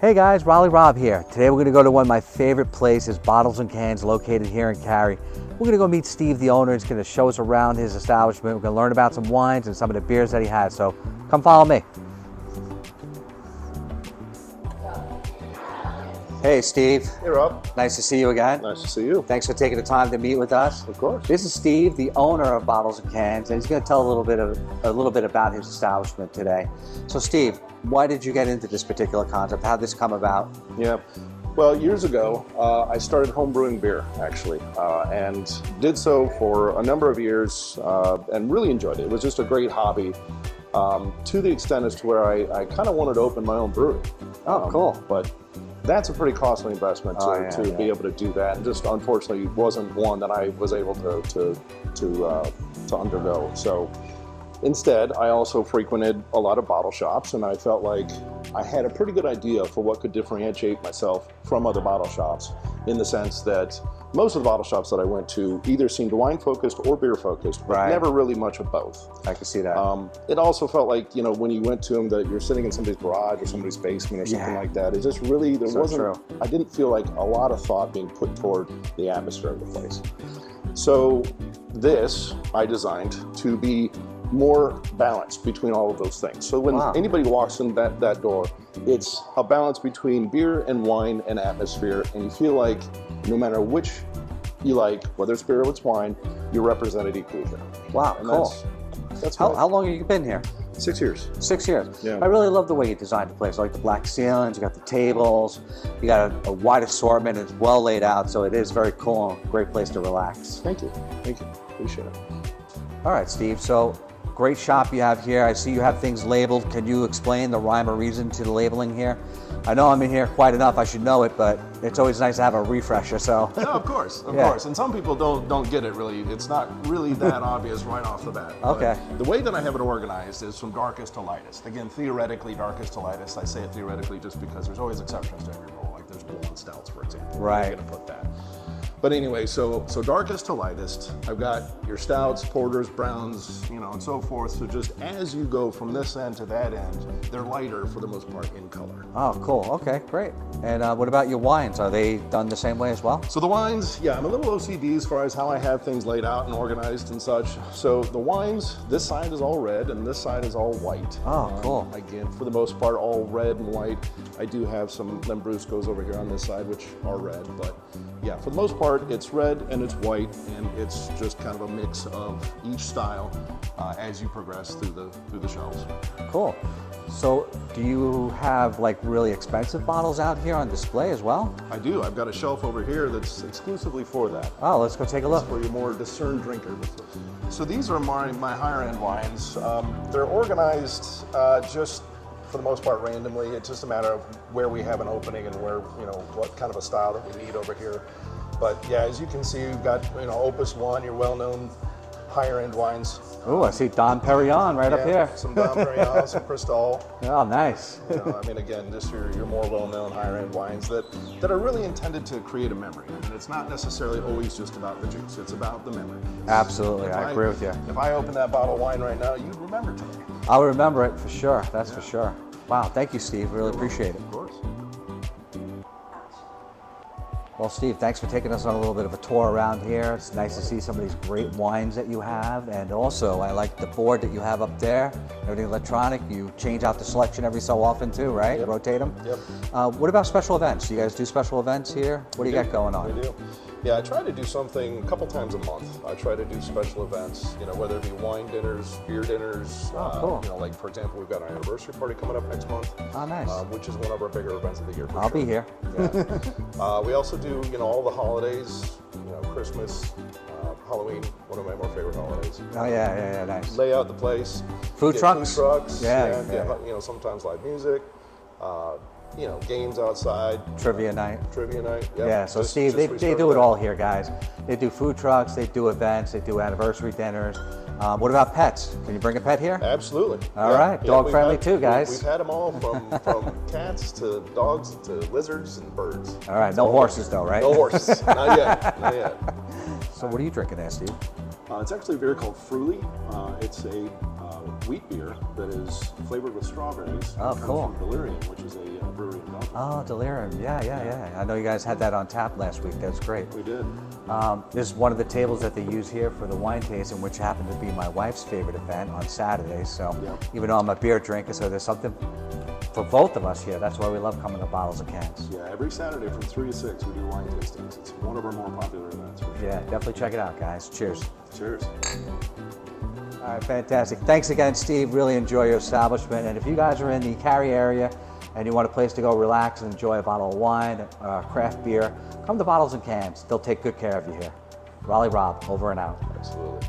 Hey guys, Raleigh Rob here. Today we're going to go to one of my favorite places, Bottles and Cans, located here in Cary. We're going to go meet Steve, the owner. He's going to show us around his establishment. We're going to learn about some wines and some of the beers that he has. So come follow me. Hey Steve. Hey Rob. Nice to see you again. Nice to see you. Thanks for taking the time to meet with us. Of course. This is Steve, the owner of Bottles and Cans, and he's going to tell a little bit about his establishment today. So Steve, why did you get into this particular concept? How did this come about? Yeah. Well, years ago, I started home brewing beer, actually, and did so for a number of years and really enjoyed it. It was just a great hobby to the extent as to where I kind of wanted to open my own brewery. Oh, cool. But that's a pretty costly investment to be able to do that. And just unfortunately wasn't one that I was able to undergo. So instead, I also frequented a lot of bottle shops, and I felt like I had a pretty good idea for what could differentiate myself from other bottle shops, in the sense that most of the bottle shops that I went to either seemed wine-focused or beer-focused, but never really much of both. I can see that. It also felt like, you know, when you went to them, that you're sitting in somebody's garage or somebody's basement or something like that. It just really, I didn't feel like a lot of thought being put toward the atmosphere of the place. So this, I designed to be more balanced between all of those things. So when anybody walks in that door, it's a balance between beer and wine and atmosphere, and you feel like no matter which you like, whether it's beer or it's wine, you're represented equally here. Wow, and cool. That's how long have you been here? 6 years. 6 years. Yeah. I really love the way you designed the place. I like the black ceilings, you got the tables, you got a wide assortment, it's well laid out, so it is very cool, great place to relax. Thank you. Thank you. Appreciate it. All right, Steve, so great shop you have here. I see you have things labeled. Can you explain the rhyme or reason to the labeling here? I know I'm in here quite enough, I should know it, but it's always nice to have a refresher, so. No, of course. And some people don't get it really. It's not really that obvious right off the bat. Okay. But the way that I have it organized is from darkest to lightest. Again, theoretically, darkest to lightest. I say it theoretically just because there's always exceptions to every rule. Like there's blonde stouts, for example. Right. I'm gonna put that. But anyway, so darkest to lightest, I've got your stouts, porters, browns, you know, and so forth. So just as you go from this end to that end, they're lighter for the most part in color. Oh, cool. Okay, great. And what about your wines? Are they done the same way as well? So the wines, yeah, I'm a little OCD as far as how I have things laid out and organized and such. So the wines, this side is all red and this side is all white. Oh, cool. Again, for the most part, all red and white. I do have some Lambruscos over here on this side, which are red, but yeah, for the most part, it's red and it's white, and it's just kind of a mix of each style as you progress through the shelves. Cool. So do you have like really expensive bottles out here on display as well? I do. I've got a shelf over here that's exclusively for that. Oh, let's go take a look. For your more discerned drinker. So these are my higher end wines. They're organized just for the most part randomly. It's just a matter of where we have an opening and where, you know, what kind of a style that we need over here. But yeah, as you can see, we've got, you know, Opus 1, your well-known higher end wines. Oh, I see Dom Perignon right up here. Some Dom Perignon, some Cristal. Oh, nice. You know, I mean, again, just your more well-known higher end wines that are really intended to create a memory. And it's not necessarily always just about the juice, it's about the memory. Absolutely, I agree with you. If I open that bottle of wine right now, you'd remember it today. I'll remember it for sure, that's for sure. Wow, thank you, Steve, really appreciate it. Of course. Well, Steve, thanks for taking us on a little bit of a tour around here. It's nice to see some of these great wines that you have. And also, I like the board that you have up there, everything electronic. You change out the selection every so often too, right? Yep. Rotate them? Yep. What about special events? Do you guys do special events here? What do you got going on? We do. Yeah, I try to do something a couple times a month. I try to do special events, you know, whether it be wine dinners, beer dinners. Cool. You know, like for example, we've got our anniversary party coming up next month. Oh, nice. Which is one of our bigger events of the year. I'll be here. Yeah. We also do, you know, all the holidays, you know, Christmas, Halloween, one of my more favorite holidays. Oh, yeah, nice. Lay out the place. Food trucks? Food trucks. Yeah. You know, sometimes live music. You know, games outside. Trivia night. Trivia night. Yep. Yeah, so Steve, they do it all here, guys. They do food trucks, they do events, they do anniversary dinners. What about pets? Can you bring a pet here? Absolutely. All right, dog friendly too, guys. We've had them all from cats to dogs to lizards and birds. All right, no horses though, right? No horses, not yet, not yet. So what are you drinking there, Steve? It's actually a beer called Fruly. It's a wheat beer that is flavored with strawberries. Oh, It comes cool. from Delirium, which is a brewery in Belgium. Oh, Delirium. Yeah. I know you guys had that on tap last week. That's great. We did. This is one of the tables that they use here for the wine tasting, which happened to be my wife's favorite event on Saturday. So even though I'm a beer drinker, so there's something for both of us here. That's why we love coming to Bottles and Cans. Yeah, every Saturday from 3 to 6 we do wine tastings. It's one of our more popular events. For sure. Yeah, definitely check it out, guys. Cheers. Cheers. All right, fantastic. Thanks again, Steve. Really enjoy your establishment. And if you guys are in the Cary area and you want a place to go relax and enjoy a bottle of wine, craft beer, come to Bottles and Cans. They'll take good care of you here. Raleigh Rob, over and out. Absolutely.